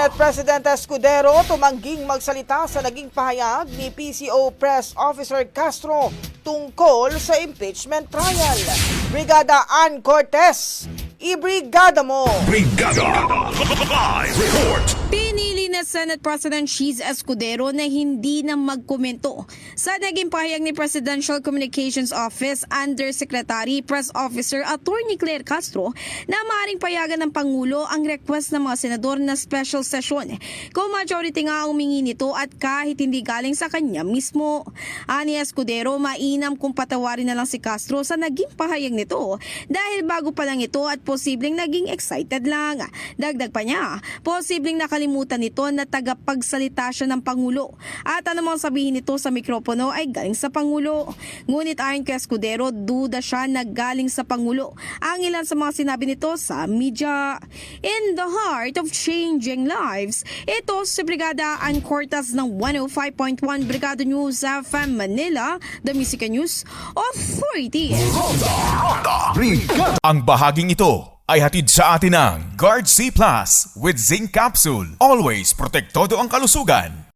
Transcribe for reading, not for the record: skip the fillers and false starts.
Senate President Escudero tumangging magsalita sa naging pahayag ni PCO Press Officer Castro tungkol sa impeachment trial. Brigada Ann Cortez, ibrigada mo! Brigada Live Report. Pinili na Senate President Cheese Escudero na hindi na magkomento sa naging pahayag ni Presidential Communications Office Undersecretary Press Officer Attorney Claire Castro na maaaring payagan ng Pangulo ang request ng mga senador na special session kung majority nga ang humingi nito at kahit hindi galing sa kanya mismo. Ani Escudero, mainam kung patawarin na lang si Castro sa naging pahayag nito dahil bago pa lang ito at posibleng naging excited lang. Dagdag pa niya, posibleng nakalimutan nito na tagapagsalita siya ng Pangulo at anumang sabihin nito sa mikropono ay galing sa Pangulo. Ngunit ayon kay Escudero, duda siya na galing sa Pangulo ang ilan sa mga sinabi nito sa media. In the heart of changing lives, ito si Brigada Ann Cortez ng 105.1 Brigada News FM Manila, the Music News Authority. Brigada. Ang bahaging ito ay hatid sa atin ng Guard C Plus with Zinc Capsule. Always protektado ang kalusugan.